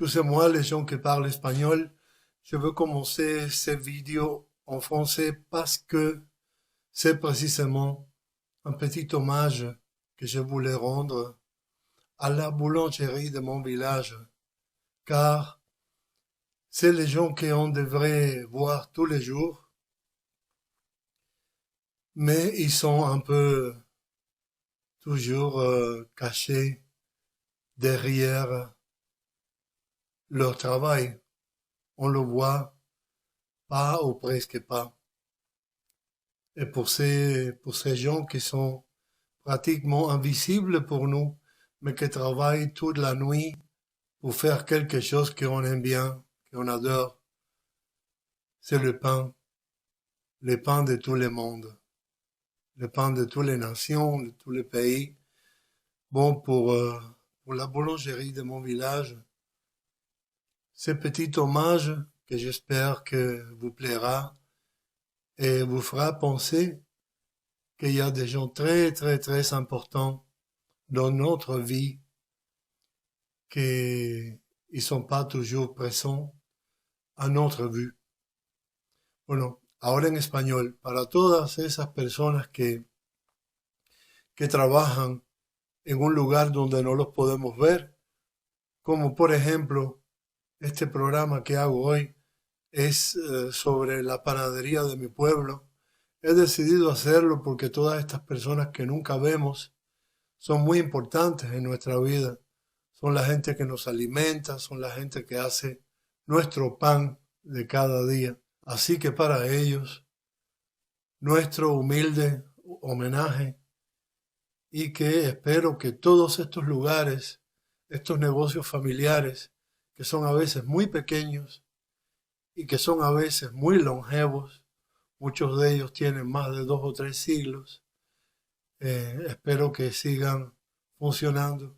Excusez-moi les gens qui parlent espagnol. Je veux commencer cette vidéo en français parce que c'est précisément un petit hommage que je voulais rendre à la boulangerie de mon village, car c'est les gens qu'on devrait voir tous les jours, mais ils sont un peu toujours cachés derrière leur travail. On le voit pas ou presque pas. Et pour ces gens qui sont pratiquement invisibles pour nous, mais qui travaillent toute la nuit pour faire quelque chose qu'on aime bien, qu'on adore, c'est le pain de tout le monde, le pain de toutes les nations, de tous les pays. Bon, pour la boulangerie de mon village, ce petit hommage que j'espère que vous plaira et vous fera penser qu'il y a des gens très, très, très importants dans notre vie qui ne sont pas toujours présents à notre vue. Bueno, ahora en español, para todas esas personas que trabajan en un lugar donde no los podemos ver, como por ejemplo, este programa que hago hoy es sobre la panadería de mi pueblo. He decidido hacerlo porque todas estas personas que nunca vemos son muy importantes en nuestra vida. Son la gente que nos alimenta, son la gente que hace nuestro pan de cada día. Así que para ellos, nuestro humilde homenaje y que espero que todos estos lugares, estos negocios familiares, que son a veces muy pequeños y que son a veces muy longevos, muchos de ellos tienen más de 2 o 3 siglos, espero que sigan funcionando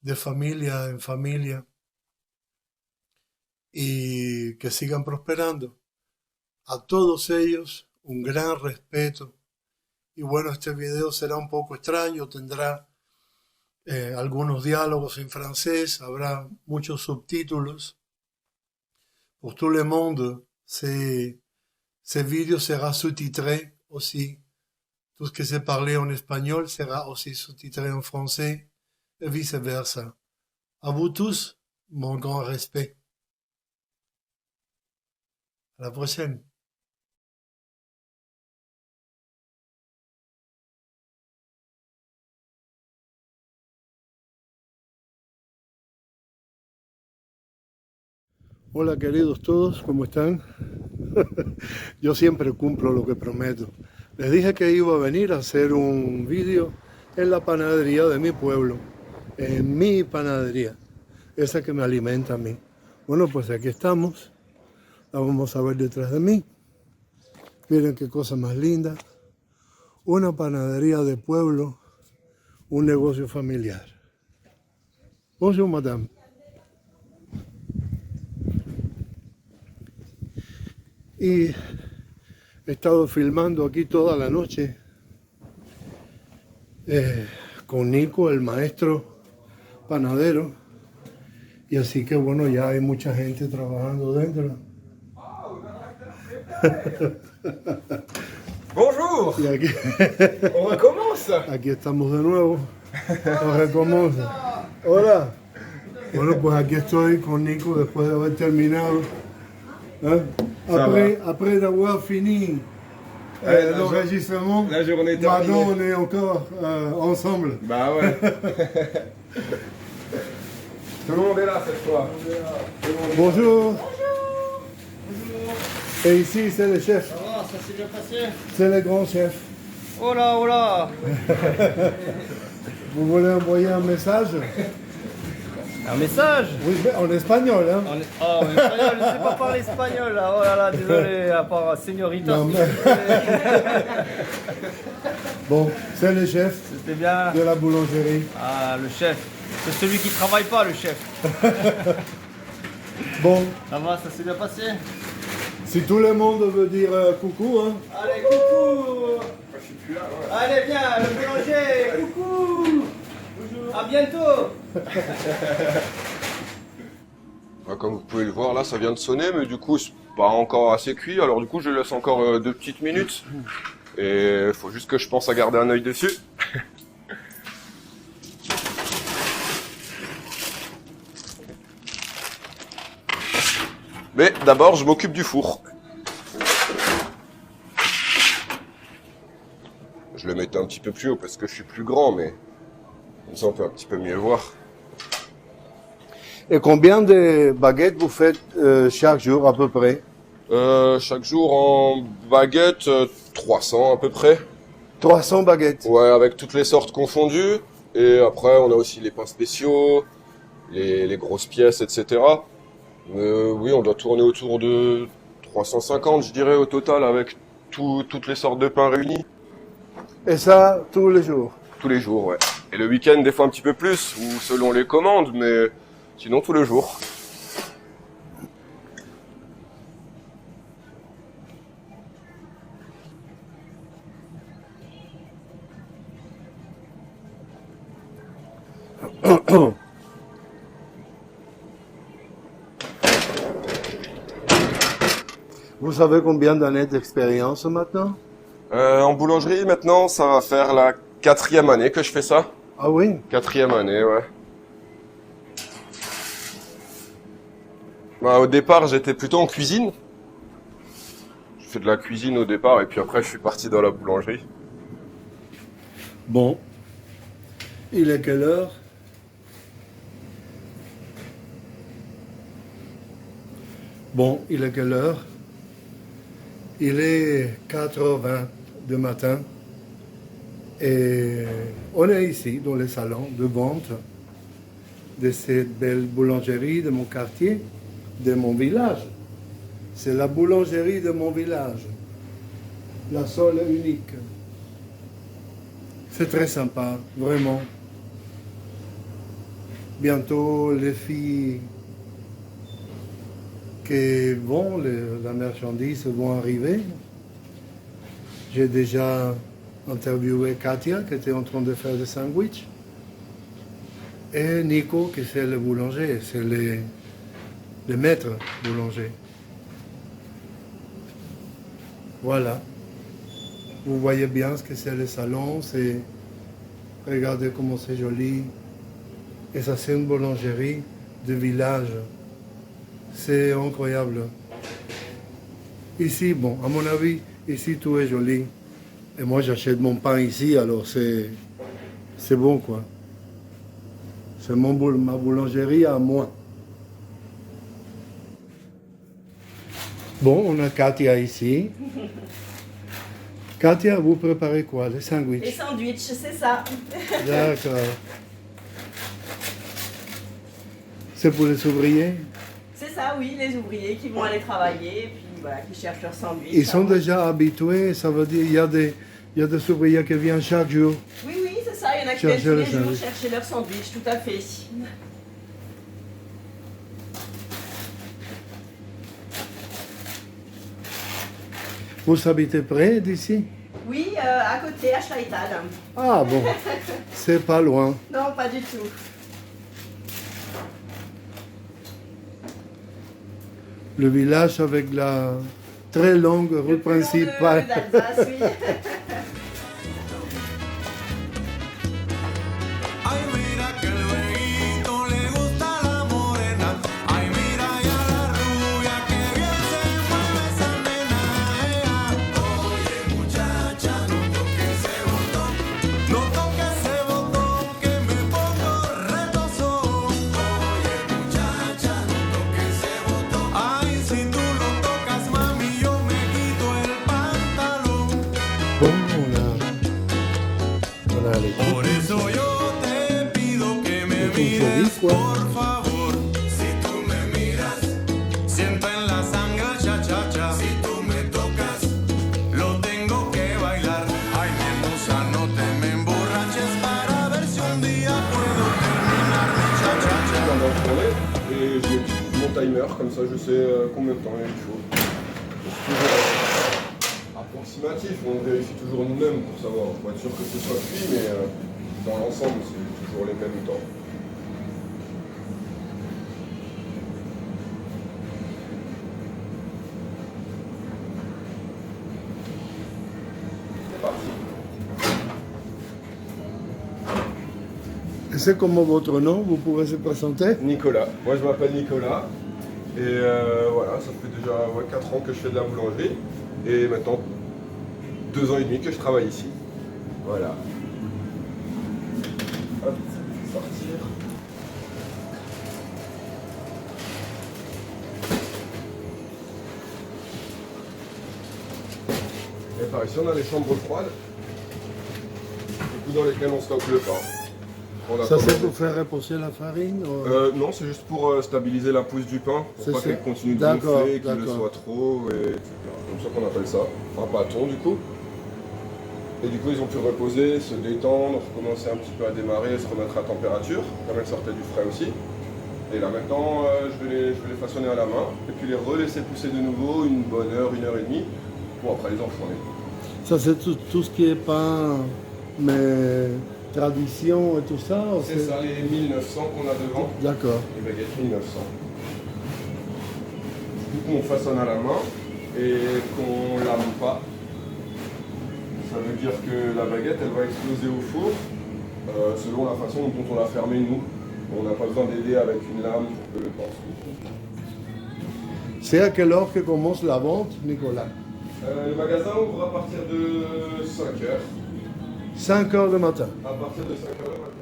de familia en familia y que sigan prosperando. A todos ellos un gran respeto. Y bueno, este video será un poco extraño, tendrá algunos diálogos en francés, habrá muchos subtítulos. Pour tout le monde, ces vidéos sera sous-titré aussi. Tout ce que c'est parlé en espagnol sera aussi sous-titré en français et vice-versa. À vous tous, mon grand respect. À la prochaine. Hola queridos todos, ¿cómo están? Yo siempre cumplo lo que prometo. Les dije que iba a venir a hacer un vídeo en la panadería de mi pueblo, en mi panadería, esa que me alimenta a mí. Bueno, pues aquí estamos, la vamos a ver detrás de mí. Miren qué cosa más linda, una panadería de pueblo, un negocio familiar. Bonjour madame. Y he estado filmando aquí toda la noche con Nico, el maestro panadero. Y así que bueno, ya hay mucha gente trabajando dentro. Bonjour. Y aquí, On recommence. aquí estamos de nuevo. On recommence. Hola. Bueno, pues aquí estoy con Nico después de haber terminado. Après d'avoir fini l'enregistrement, la journée maintenant terminée. on est encore ensemble. Bah ouais. Tout le monde est là cette fois. Bonjour. Et ici c'est le chef, Ah, ça s'est bien passé. c'est le grand chef. Oh là, oh là. Vous voulez envoyer un message? Un message. Oui, mais en espagnol, hein? En espagnol, je ne sais pas parler espagnol là. Oh là là, désolé, à part señorita. Non, mais- Bon, c'est le chef C'était bien. de la boulangerie. Ah, le chef. C'est celui qui travaille pas, le chef. Bon, Ça va, ça s'est bien passé. si tout le monde veut dire coucou, hein? Allez, coucou. Allez, viens, le boulanger. Coucou. Bonjour. À bientôt. Comme vous pouvez le voir, là, ça vient de sonner, mais du coup, c'est pas encore assez cuit. Alors du coup, je laisse encore 2 petites minutes. Et il faut juste que je pense à garder un œil dessus. Mais d'abord, je m'occupe du four. Je le mettais un petit peu plus haut parce que je suis plus grand, mais comme ça, on peut un petit peu mieux voir. Et combien de baguettes vous faites chaque jour à peu près? Chaque jour en baguette, 300 à peu près. 300 baguettes. Ouais, avec toutes les sortes confondues. Et après, on a aussi les pains spéciaux, les grosses pièces, etc. Oui, on doit tourner autour de 350, je dirais, au total, avec toutes les sortes de pains réunis. Et ça, tous les jours? Tous les jours, ouais. Et le week-end, des fois un petit peu plus, ou selon les commandes, mais sinon tous les jours. Vous avez combien d'années d'expérience maintenant? En boulangerie, maintenant, ça va faire la 4e année que je fais ça. Ah oui? 4e année, ouais. Au départ, j'étais plutôt en cuisine. Je fais de la cuisine au départ, et puis après, je suis parti dans la boulangerie. Bon. Il est quelle heure? Bon, il est quelle heure? Il est 4h20 du matin et on est ici dans le salon de vente de cette belle boulangerie de mon quartier, de mon village. C'est la boulangerie de mon village, la seule et unique. C'est très sympa, vraiment. Bientôt, les filles qui vendent la marchandise vont arriver. J'ai déjà interviewé Katia, qui était en train de faire des sandwichs. Et Nico, qui c'est le boulanger, c'est le maître boulanger. Voilà. Vous voyez bien ce que c'est le salon. Regardez comment c'est joli. Et ça, c'est une boulangerie de village. C'est incroyable. Ici, bon, à mon avis, ici tout est joli. Et moi, j'achète mon pain ici, alors c'est bon, quoi. C'est ma boulangerie à moi. Bon, on a Katia ici. Katia, vous préparez quoi? Les Les sandwichs? sandwichs, c'est ça. D'accord. C'est pour les ouvriers? C'est ça, oui, les ouvriers qui vont aller travailler et puis voilà, qui cherchent leur sandwich. Ils sont Alors, déjà habitués, ça veut dire il y a des ouvriers qui viennent chaque jour. Oui, oui, c'est ça. Il y en a qui viennent Chercher tous le les jours sandwich. chercher leur sandwich, tout à fait. Vous habitez près d'ici? Oui, à côté, à Schleital. Ah bon, c'est pas loin. Non, pas du tout. Le village avec la très longue rue Le plus long principale. d'Alsace, oui. Ay, mira que el veguito le gusta la morena. Ay, mira ya la rubia que bien se mueve esa nena. Oye, muchacha, no toques ese botón. No toques ese botón que me pongo retozón. Oye, muchacha, no toques ese botón. Ay, si tú lo tocas, mami, yo me quito el pantalón. Bon, on a les Por eso yo te pido que me Et comme je mires, dis, quoi. por favor. Si tú me miras, siento en la sangre cha-cha-cha. Si tú me tocas, lo tengo que bailar. Ay, mi hermosa, no te me emborraches para ver si un día puedo terminar mi cha-cha-cha. Je viens d'en tourner et j'ai mon timer, comme ça je sais combien de temps il faut. C'est toujours approximatif, on vérifie toujours nous-mêmes pour savoir, pour être sûr que ce soit cuit, mais dans l'ensemble c'est toujours les mêmes temps. C'est comme votre nom, vous pouvez se présenter? Nicolas. Moi, je m'appelle Nicolas. Et voilà, ça fait déjà 4 ans que je fais de la boulangerie. Et maintenant, 2 ans et demi que je travaille ici. Voilà. Hop, sortir. Et par ici, on a les chambres froides. Du coup, dans lesquelles on stocke le pain. On a Ça c'est commandé- pour faire reposer la farine ou- Non, c'est juste pour stabiliser la pousse du pain, C'est pour pas ça. qu'elle continue de D'accord, gonfler, qu'il le d'accord. soit trop, et etc. Comme ça qu'on appelle ça, un bâton du coup. Et du coup, ils ont pu reposer, se détendre, recommencer un petit peu à démarrer, se remettre à température, comme elles sortaient du frais aussi. Et là maintenant, je vais les façonner à la main, et puis les relaisser pousser de nouveau une bonne heure, 1 heure et demie, pour après les enfourner. Ça c'est tout ce qui est pain, mais tradition et tout ça ou C'est ça, les 1900 qu'on a devant. D'accord. Les baguettes 1900. Du coup, on façonne à la main et qu'on lame pas. Ça veut dire que la baguette, elle va exploser au four selon la façon dont on l'a fermée nous. On n'a pas besoin d'aider avec une lame pour que le pain s'ouvre. C'est à quelle heure que commence la vente, Nicolas? Le magasin ouvre à partir de 5 heures. 5 heures du matin. À partir de 5 heures le matin.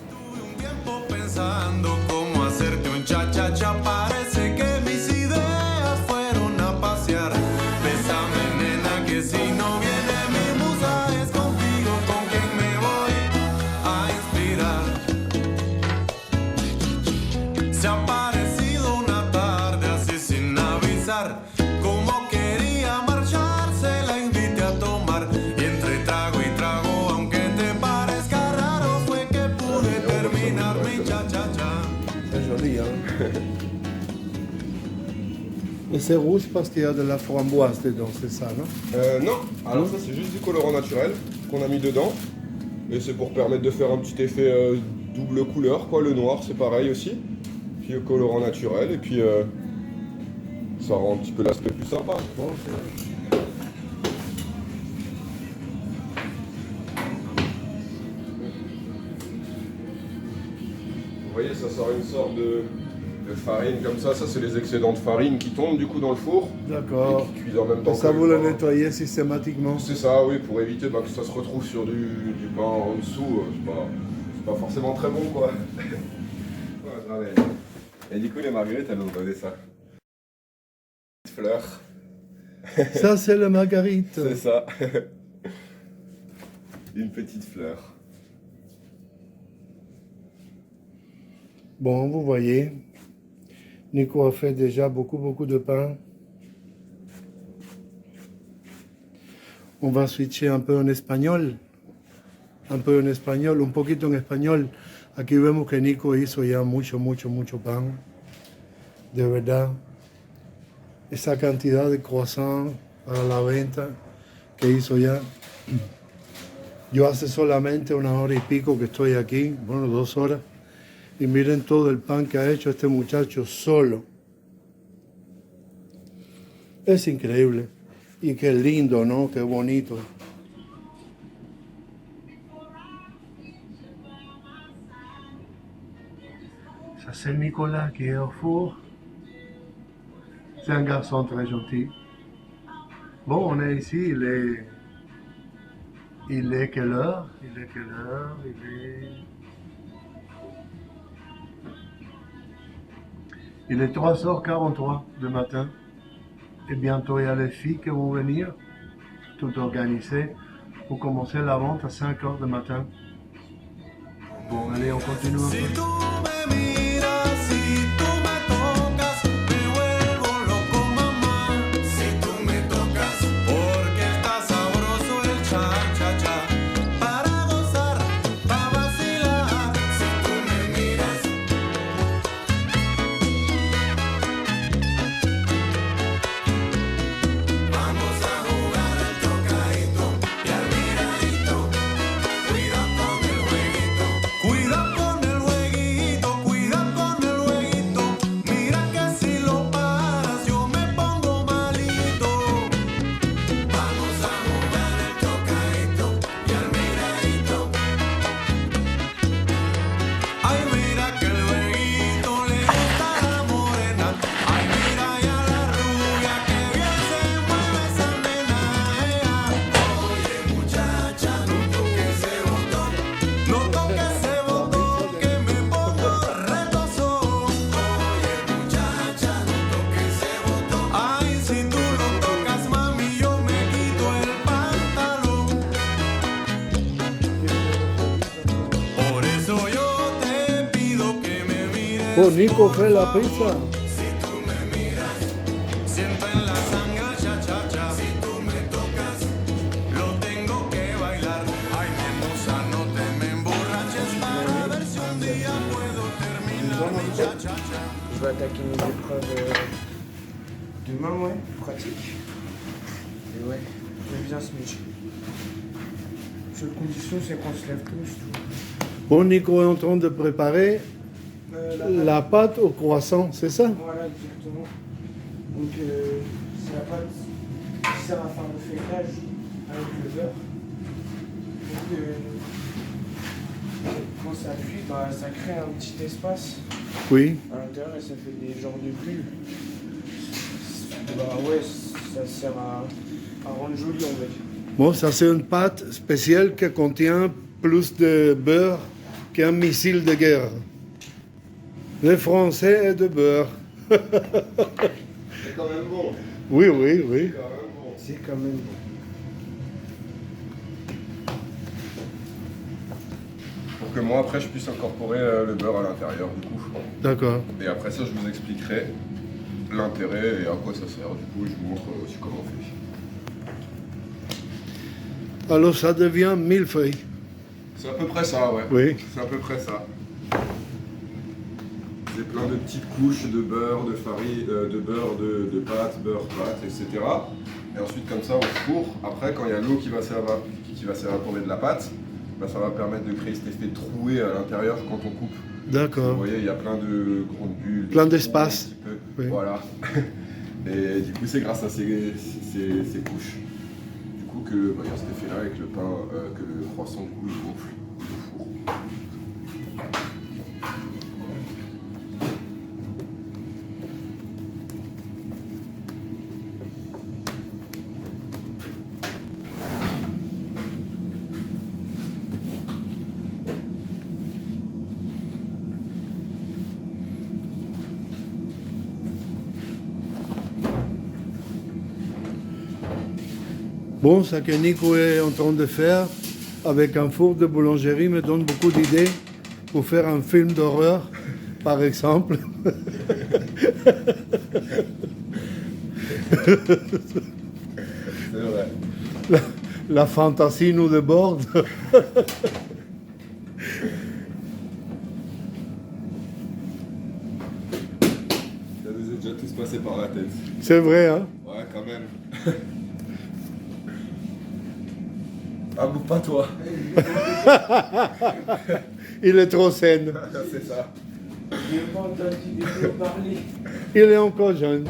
Tuve un tiempo pensando cómo hacerte un cha-cha-cha. Parece que mis ideas fueron a pasear. Bésame, nena, que si no viene mi musa es contigo con quien me voy a inspirar. Se ha aparecido una tarde así sin avisar. Como quería marcharse, la invité a tomar. Y entre trago y trago, aunque te parezca raro, fue que pude terminar mi cha-cha-cha. C'est joli, hein? Et c'est rouge parce qu'il y a de la framboise dedans, c'est ça, non? Non, alors ça c'est juste du colorant naturel qu'on a mis dedans. Et c'est pour permettre de faire un petit effet double couleur, quoi. Le noir c'est pareil aussi. Puis le colorant naturel et puis ça rend un petit peu l'aspect plus sympa. Bon, Vous voyez, ça sort une sorte de farine comme ça. Ça c'est les excédents de farine qui tombent du coup dans le four. d'accord. Et qui cuisent en même temps Et ça, que vous le pain. nettoyez systématiquement? C'est ça, oui, pour éviter que ça se retrouve sur du pain en dessous. C'est pas forcément très bon, quoi. Ouais, et du coup, les marguerites, elles nous ont donné ça. Fleurs. Ça, c'est le marguerite. C'est ça. Une petite fleur. Bon, vous voyez, Nico a fait déjà beaucoup de pain. On va switcher un peu en español. Un poquito en español. Aquí vemos que Nico hizo ya mucho pan. De verdad. Esa cantidad de croissants para la venta que hizo ya. Yo hace solamente 1 hora y pico que estoy aquí, bueno, 2 horas. Y miren todo el pan que ha hecho este muchacho solo. Es increíble. Y qué lindo, ¿no? Qué bonito. Ça, c'est Nicolas qui est au four. C'est un garçon très gentil. Bon, on est ici, il est quelle heure? Il est 3h43 du matin. Et bientôt, il y a les filles qui vont venir, tout organisé, pour commencer la vente à 5h du matin. Bon, allez, on continue un Si peu. tú me miras, si tú me tocas, me vuelvo loco, mamá. Si tú me tocas, porque está sabroso el cha-cha-cha. Para gozar, para vacilar. Si tú me miras, vamos a jugar al tocadito y al miradito. Cuidado con el jueguito. Cuidado con el jueguito. Oh, Nico fait la pizza. Siento en la sangre cha cha cha. Si tú me tocas, lo tengo que bailar. Ay, mi musa, no te me emborraches para ver si un día puedo terminar mi cha cha cha. Je vais attaquer mes épreuves demain, ouais, pratique. Et ouais, j'aime bien ce métier. Seule condition, c'est qu'on se lève tous. Bon, Nico est en train de préparer la pâte au croissant, c'est ça? Voilà, exactement. Donc, c'est la pâte qui sert à faire le feuilletage avec le beurre. Donc, quand ça cuit, bah, ça crée un petit espace Oui. à l'intérieur et ça fait des genres de bulles. Bah ouais, ça sert à rendre joli, on va dire. Bon, ça c'est une pâte spéciale qui contient plus de beurre qu'un missile de guerre. Les Français est de beurre. C'est quand même bon. Oui, oui, oui. Quand même bon. C'est quand même bon. Pour que moi, après, je puisse incorporer le beurre à l'intérieur, du coup. D'accord. Et après ça, je vous expliquerai l'intérêt et à quoi ça sert. Du coup, je vous montre aussi comment on fait. Alors ça devient millefeuille. C'est à peu près ça, ouais. Oui. C'est à peu près ça. C'est plein de petites couches de beurre, de farine, de beurre, de pâte, beurre, pâte, etc. Et ensuite, comme ça, on fourre. Après, quand il y a l'eau qui va s'évaporer de la pâte, bah, ça va permettre de créer cet effet troué à l'intérieur quand on coupe. Vous D'accord. voyez, il y a plein de grandes bulles. Plein de d'espace. trous, un petit peu. Oui. Voilà. Et du coup, c'est grâce à ces couches. Du coup, que bah, il y a cet effet-là avec le pain, que le croissant, du coup, il gonfle au four. Bon, ça que Nico est en train de faire avec un four de boulangerie me donne beaucoup d'idées pour faire un film d'horreur, par exemple. C'est vrai. La fantaisie nous déborde. Ça nous est déjà tous passé par la tête. C'est vrai, hein? Ouais, quand même. Ah bon, pas toi. Il est trop saine. C'est ça. J'ai pas entendu des mots parler. Il est encore jeune.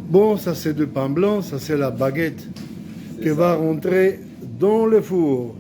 Bon, ça c'est du pain blanc, ça c'est la baguette qui va rentrer dans le four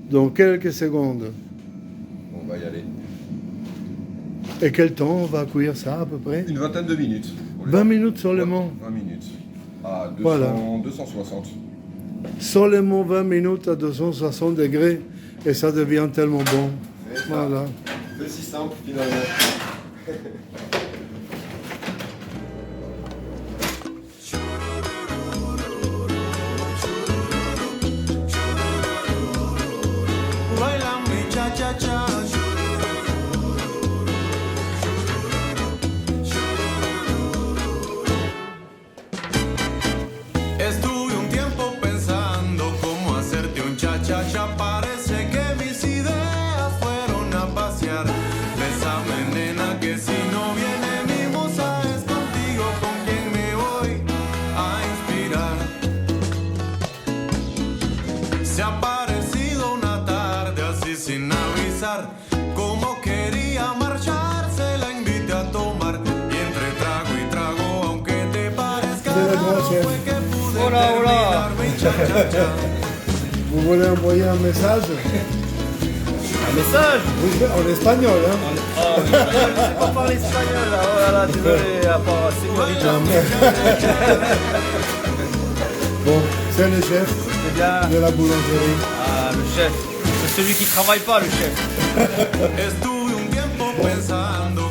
dans quelques secondes. On va y aller. Et quel temps on va cuire ça à peu près? Une vingtaine de minutes. 20 minutes seulement. Ouais, 20 minutes. À 200, Voilà. 260. Seulement 20 minutes à 260 degrés et ça devient tellement bon. C'est ça. Voilà. C'est si simple finalement. Baila mi cha cha cha. Estuve un tiempo pensando cómo hacerte un cha cha cha. Parece que mis ideas fueron a pasear. Bésame, nena, que si no viene mi musa es contigo con quien me voy a inspirar. Se ha aparecido una tarde así sin avisar. Como quería marcharse, la invité a tomar. Y entre trago y trago, aunque te parezca raro, fue que pude Hola, hola. terminar mi cha cha cha. Vous voulez envoyer un message? Un message? Oui, en espagnol, hein? Ah, en espagnol, je sais pas parler espagnol là. Oh là là, désolé, à part señorita. Bon, c'est le chef C'est bien. de la boulangerie. Ah, le chef. C'est celui qui travaille pas, le chef. Estuve un tiempo pensando